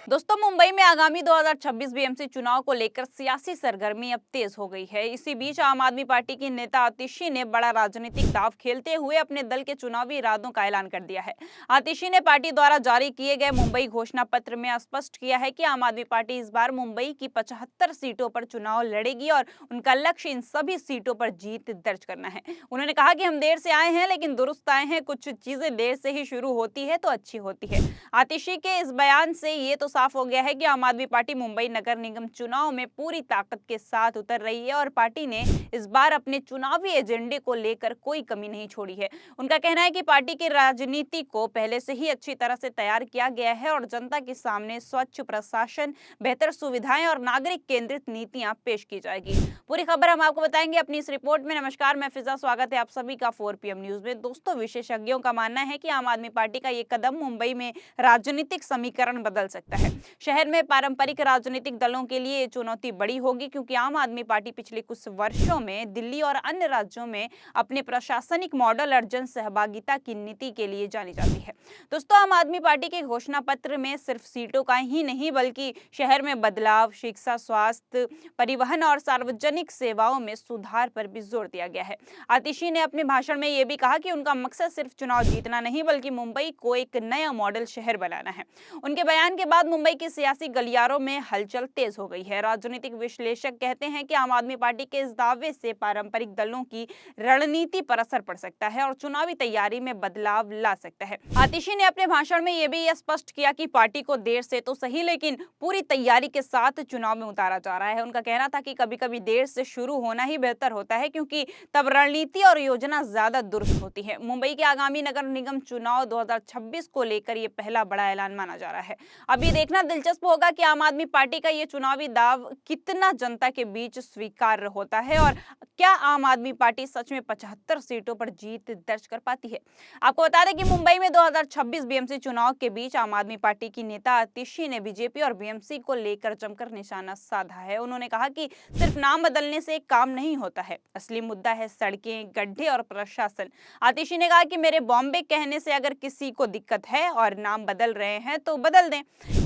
दोस्तों, मुंबई में आगामी 2026 बीएमसी चुनाव को लेकर सियासी सरगर्मी अब तेज हो गई है। इसी बीच आम आदमी पार्टी की नेता आतिशी ने बड़ा राजनीतिक दांव खेलते हुए अपने दल के चुनावी इरादों का ऐलान कर दिया है। आतिशी ने पार्टी द्वारा जारी किए गए मुंबई घोषणा पत्र में स्पष्ट किया है कि आम आदमी पार्टी इस बार मुंबई की 75 सीटों पर चुनाव लड़ेगी और उनका लक्ष्य इन सभी सीटों पर जीत दर्ज करना है। उन्होंने कहा कि हम देर से आए हैं, लेकिन दुरुस्त आए हैं। कुछ चीजें देर से ही शुरू होती है तो अच्छी होती है। आतिशी के इस बयान से ये तो साफ हो गया है कि आम आदमी पार्टी मुंबई नगर निगम चुनाव में पूरी ताकत के साथ उतर रही है और पार्टी ने इस बार अपने चुनावी एजेंडे को लेकर कोई कमी नहीं छोड़ी है। उनका कहना है कि पार्टी की राजनीति को पहले से ही अच्छी तरह से तैयार किया गया है और जनता के सामने स्वच्छ प्रशासन, बेहतर सुविधाएं और नागरिक केंद्रित नीतियां पेश की जाएगी। पूरी खबर हम आपको बताएंगे अपनी इस रिपोर्ट में। नमस्कार, मैं फिजा, स्वागत है आप सभी का 4 PM न्यूज में। दोस्तों, विशेषज्ञों का मानना है कि आम आदमी पार्टी का ये कदम मुंबई में राजनीतिक समीकरण बदल सकता है। शहर में पारंपरिक राजनीतिक दलों के लिए ये चुनौती बड़ी होगी, क्योंकि आम आदमी पार्टी पिछले कुछ वर्षों में दिल्ली और अन्य राज्यों में अपने प्रशासनिक मॉडल और जन सहभागिता की नीति के लिए जानी जाती है। दोस्तों, आम आदमी पार्टी के घोषणा पत्र में सिर्फ सीटों का ही नहीं, बल्कि शहर में बदलाव, शिक्षा, स्वास्थ्य, परिवहन और सार्वजनिक सेवाओं में सुधार पर भी जोर दिया गया है। आतिशी ने अपने भाषण में यह भी कहा कि उनका मकसद सिर्फ चुनाव जीतना नहीं, बल्कि मुंबई को एक नया मॉडल शहर बनाना है। उनके बयान के बाद मुंबई के सियासी गलियारों में हलचल तेज हो गई है। राजनीतिक विश्लेषक कहते हैं कि आम आदमी पार्टी के इस दावे से पारंपरिक दलों की रणनीति पर असर पड़ सकता है और चुनावी तैयारी में बदलाव ला सकता है। आतिशी ने अपने भाषण में यह भी स्पष्ट किया कि पार्टी को देर से तो सही, लेकिन पूरी तैयारी के साथ चुनाव में उतारा जा रहा है। उनका कहना था कि कभी-कभी देर से शुरू होना ही बेहतर होता है, क्योंकि तब रणनीति और योजना ज्यादा दुरुस्त होती है। मुंबई के आगामी नगर निगम चुनाव 2026 को लेकर यह पहला बड़ा ऐलान माना जा रहा है। अब ये देखना दिलचस्प होगा कि आम आदमी पार्टी का ये चुनावी दाव कितना जनता के बीच स्वीकार्य होता है और क्या आम आदमी पार्टी सच में 75 सीटों पर जीत दर्ज कर पाती है। आपको बता दें कि मुंबई में 2026 बीएमसी चुनाव के बीच आम आदमी पार्टी की नेता आतिशी ने बीजेपी और बीएमसी को लेकर जमकर निशाना साधा है। उन्होंने कहा कि सिर्फ नाम बदलने से काम नहीं होता है, असली मुद्दा है सड़कें, गड्ढे और प्रशासन। आतिशी ने कहा कि मेरे बॉम्बे कहने से अगर किसी को दिक्कत है और नाम बदल रहे हैं तो बदल दें।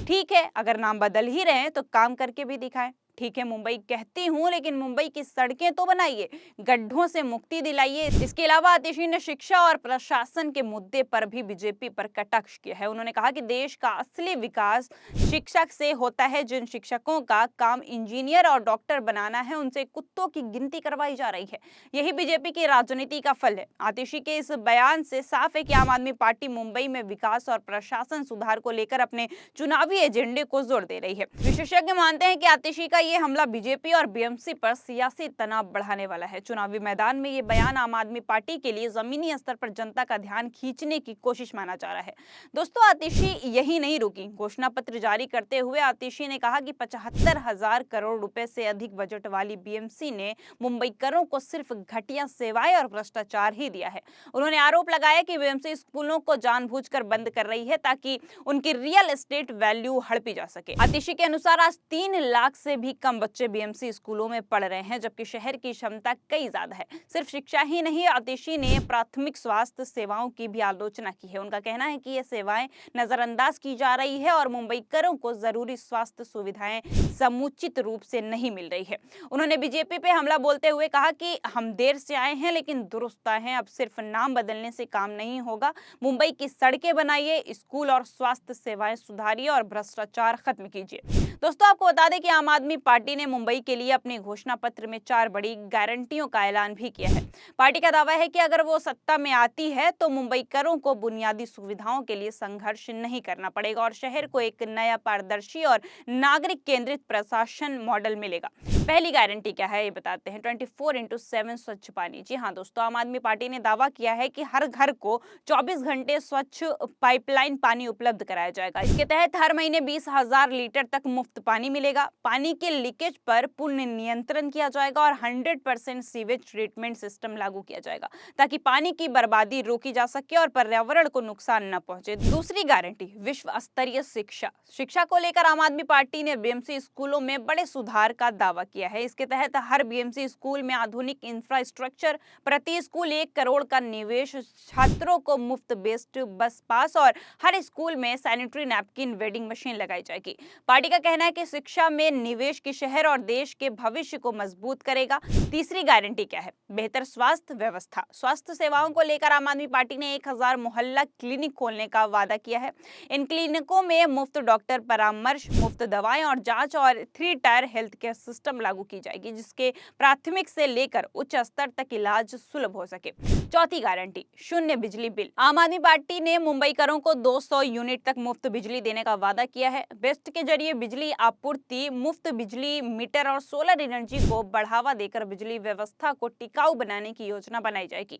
ठीक है, अगर नाम बदल ही रहे हैं तो काम करके भी दिखाएं। ठीक है, मुंबई कहती हूं, लेकिन मुंबई की सड़कें तो बनाइए, गड्ढों से मुक्ति दिलाइए। इसके अलावा आतिशी ने शिक्षा और प्रशासन के मुद्दे पर भी बीजेपी पर कटाक्ष किया है। उन्होंने कहा कि देश का असली विकास शिक्षक से होता है। जिन शिक्षकों का काम इंजीनियर और डॉक्टर बनाना है, उनसे कुत्तों की गिनती करवाई जा रही है। यही बीजेपी की राजनीति का फल है। आतिशी के इस बयान से साफ है कि आम आदमी पार्टी मुंबई में विकास और प्रशासन सुधार को लेकर अपने चुनावी एजेंडे को जोर दे रही है। विशेषज्ञ मानते हैं कि आतिशी का ये हमला बीजेपी और बीएमसी पर सियासी तनाव बढ़ाने वाला है। चुनावी मैदान में ये बयान आम आदमी पार्टी के लिए जमीनी स्तर पर जनता का ध्यान खींचने की कोशिश माना जा रहा है। दोस्तों, आतिशी यही नहीं रुकी। घोषणा पत्र जारी करते हुए आतिशी ने कहा कि 75,000 करोड़ रुपए से अधिक बजट वाली बीएमसी ने मुंबईकरों को सिर्फ घटिया सेवाएं और भ्रष्टाचार ही दिया है। उन्होंने आरोप लगाया कि बीएमसी स्कूलों को जानबूझकर बंद कर रही है ताकि उनकी रियल एस्टेट वैल्यू हड़पी जा सके। आतिशी के अनुसार आज 3 लाख से भी कम बच्चे बीएमसी स्कूलों में पढ़ रहे हैं, जबकि शहर की क्षमता कई ज्यादा है। सिर्फ शिक्षा ही नहीं, आतिशी ने प्राथमिक स्वास्थ्य सेवाओं की भी आलोचना की है। उनका कहना है कि ये सेवाएं नजरअंदाज की जा रही है और मुंबईकरों को जरूरी स्वास्थ्य सुविधाएं समुचित रूप से नहीं मिल रही है। उन्होंने बीजेपी पे हमला बोलते हुए कहा कि हम देर से आए हैं, लेकिन दुरुस्त आए हैं। अब सिर्फ नाम बदलने से काम नहीं होगा। मुंबई की सड़कें बनाइए, स्कूल और स्वास्थ्य सेवाएं सुधारिए और भ्रष्टाचार खत्म कीजिए। दोस्तों, आपको बता दें कि आम आदमी पार्टी ने मुंबई के लिए अपने घोषणा पत्र में 4 बड़ी गारंटियों का ऐलान भी किया है। पार्टी का दावा है कि अगर वो सत्ता में आती है तो मुंबईकरों को बुनियादी सुविधाओं के लिए संघर्ष नहीं करना पड़ेगा और शहर को एक नया पारदर्शी और नागरिक केंद्रित प्रशासन मॉडल मिलेगा। पहली गारंटी क्या है, ये बताते हैं। 24/7 स्वच्छ पानी। जी हाँ दोस्तों, आम आदमी पार्टी ने दावा किया है कि हर घर को 24 घंटे स्वच्छ पाइपलाइन पानी उपलब्ध कराया जाएगा। इसके तहत हर महीने 20,000 लीटर तक मुफ्त मुफ्त पानी मिलेगा, पानी के लीकेज पर पूर्ण नियंत्रण किया जाएगा और 100% सीवेज ट्रीटमेंट सिस्टम लागू किया जाएगा ताकि पानी की बर्बादी रोकी जा सके और पर्यावरण को नुकसान न पहुंचे। दूसरी गारंटी, विश्व स्तरीय शिक्षा। शिक्षा को लेकर आम आदमी पार्टी ने बीएमसी स्कूलों में बड़े सुधार का दावा किया है। इसके तहत हर बीएमसी स्कूल में आधुनिक इंफ्रास्ट्रक्चर, प्रति स्कूल 1 करोड़ का निवेश, छात्रों को मुफ्त बेस्ट बस पास और हर स्कूल में सैनिटरी नैपकिन वेंडिंग मशीन लगाई जाएगी। पार्टी का कहना है कि शिक्षा में निवेश की शहर और देश के भविष्य को मजबूत करेगा। तीसरी गारंटी क्या है? बेहतर स्वास्थ्य व्यवस्था। स्वास्थ्य सेवाओं को लेकर आम आदमी पार्टी ने 1000 मोहल्ला क्लिनिक खोलने का वादा किया है। इन क्लिनिकों में मुफ्त डॉक्टर परामर्श, मुफ्त दवाएं और जांच और 3 टायर हेल्थ केयर सिस्टम लागू की जाएगी, जिसके प्राथमिक से लेकर उच्च स्तर तक इलाज सुलभ हो सके। चौथी गारंटी, शून्य बिजली बिल। आम आदमी पार्टी ने मुंबईकरों को 200 यूनिट तक मुफ्त बिजली देने का वादा किया है। बेस्ट के जरिए बिजली आपूर्ति, मुफ्त बिजली मीटर और सोलर एनर्जी को बढ़ावा देकर बिजली व्यवस्था को टिकाऊ बनाने की योजना बनाई जाएगी।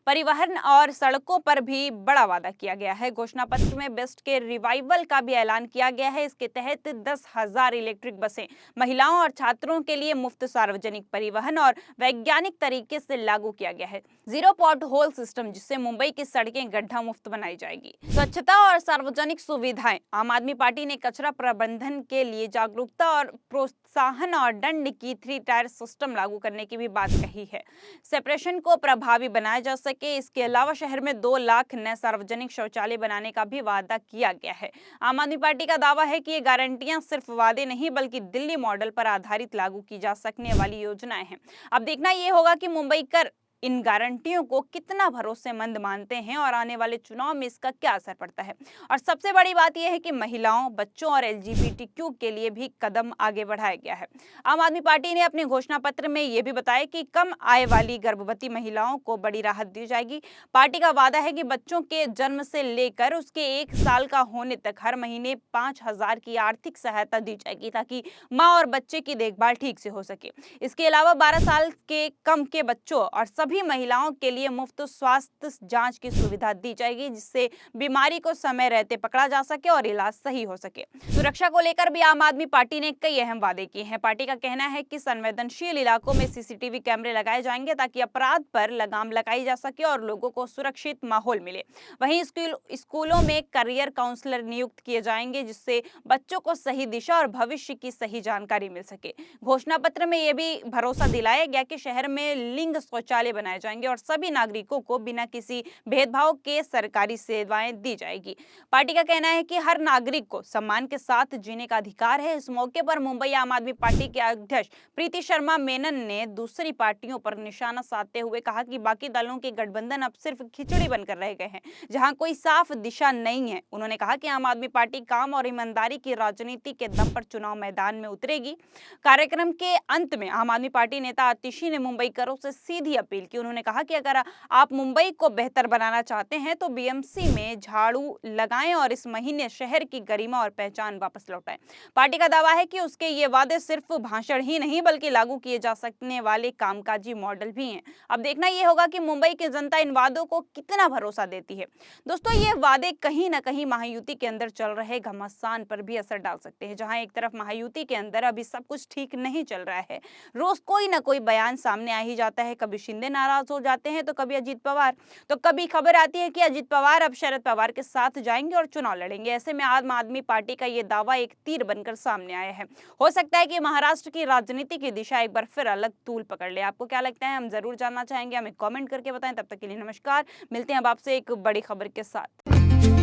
परिवहन और सड़कों पर भी बड़ा वादा किया गया है। घोषणा पत्र में बेस्ट के रिवाइवल का भी ऐलान किया गया है। इसके तहत 10,000 इलेक्ट्रिक बसें महिलाओं और छात्रों के लिए मुफ्त सार्वजनिक परिवहन और वैज्ञानिक तरीके से लागू किया गया है। जीरो पॉट होल सिस्टम, जिससे मुंबई की सड़कें गड्ढा मुक्त बनाई जाएगी। स्वच्छता और सार्वजनिक सुविधाएं। आम आदमी पार्टी ने कचरा प्रबंधन के लिए जागरूकता और प्रोत्साहन और दंड की 3 टायर सिस्टम लागू करने की भी बात कही है। सेपरेशन को प्रभावी बनाया जा सके। इसके अलावा शहर में 2 लाख नए सार्वजनिक शौचालय बनाने का भी वादा किया गया है। आम आदमी पार्टी का दावा है कि ये गारंटियां सिर्फ वादे नहीं बल्कि दिल्ली मॉडल पर आधारित लागू की जा सकने वाली योजनाएं हैं। अब देखना ये होगा कि मुंबईकर इन गारंटियों को कितना भरोसेमंद मानते हैं और आने वाले चुनाव में इसका क्या असर पड़ता है। और सबसे बड़ी बात यह है कि महिलाओं, बच्चों और एलजीबीटीक्यू के लिए भी कदम आगे बढ़ाया गया है। आम आदमी पार्टी ने अपने घोषणा पत्र में यह भी बताया कि कम आय वाली गर्भवती महिलाओं को बड़ी राहत दी जाएगी। पार्टी का वादा है कि बच्चों के जन्म से लेकर उसके 1 साल का होने तक हर महीने 5,000 की आर्थिक सहायता दी जाएगी ताकि माँ और बच्चे की देखभाल ठीक से हो सके। इसके अलावा 12 साल के कम के बच्चों और सभी महिलाओं के लिए मुफ्त स्वास्थ्य जांच की सुविधा दी जाएगी, जिससे बीमारी को समय रहते पकड़ा जा सके और इलाज सही हो सके। सुरक्षा को लेकर भी आम आदमी पार्टी ने कई अहम वादे किए हैं। पार्टी का कहना है कि संवेदनशील इलाकों में सीसीटीवी कैमरे लगाए जाएंगे ताकि अपराध पर लगाम लगाई जा सके और लोगों को सुरक्षित माहौल मिले। वहीं स्कूलों में करियर काउंसलर नियुक्त किए जाएंगे, जिससे बच्चों को सही दिशा और भविष्य की सही जानकारी मिल सके। घोषणा पत्र में यह भी भरोसा दिलाया गया कि शहर में लिंग शौचालय बनाए जाएंगे और सभी नागरिकों को बिना किसी भेदभाव के सरकारी सेवाएं दी जाएगी। पार्टी का कहना है कि हर नागरिक को सम्मान के साथ जीने का अधिकार है। इस मौके पर मुंबई आम आदमी पार्टी के अध्यक्ष प्रीति शर्मा मेनन ने दूसरी पार्टियों पर निशाना साधते हुए कहा कि बाकी दलों के गठबंधन अब सिर्फ खिचड़ी बनकर रह गए हैं, जहां कोई साफ दिशा नहीं है। उन्होंने कहा कि आम आदमी पार्टी काम और ईमानदारी की राजनीति के दम पर चुनाव मैदान में उतरेगी। कार्यक्रम के अंत में आम आदमी पार्टी नेता आतिशी ने मुंबईकरों से सीधी अपील की। उन्होंने कहा कि अगर आप मुंबई को बेहतर बनाना चाहते हैं तो बीएमसी में झाड़ू लगाएं और इस महीने शहर की गरिमा और पहचान वापस लौटाएं। पार्टी का दावा है कि उसके ये वादे सिर्फ भाषण ही नहीं बल्कि लागू किए जा सकने वाले कामकाजी मॉडल भी हैं। अब देखना यह होगा कि मुंबई की जनता इन वादों को कितना भरोसा देती है। दोस्तों, ये वादे कहीं ना कहीं महायुति के अंदर चल रहे घमासान पर भी असर डाल सकते हैं। जहां एक तरफ महायुति के अंदर अभी सब कुछ ठीक नहीं चल रहा है, रोज कोई ना कोई बयान सामने आ ही जाता है। कभी शिंदे नाराज हो जाते हैं तो कभी अजीत पवार, तो कभी खबर आती है कि अजीत पवार अब शरद पवार के साथ जाएंगे और चुनाव लड़ेंगे। ऐसे में आम आदमी पार्टी का ये दावा एक तीर बनकर सामने आया है। हो सकता है कि महाराष्ट्र की राजनीति की दिशा एक बार फिर अलग तूल पकड़ ले। आपको क्या लगता है? हम जरूर जानना चाहेंगे, हमें कमेंट करके बताएं। तब तक के लिए नमस्कार, मिलते हैं अब आपसे एक बड़ी खबर के साथ।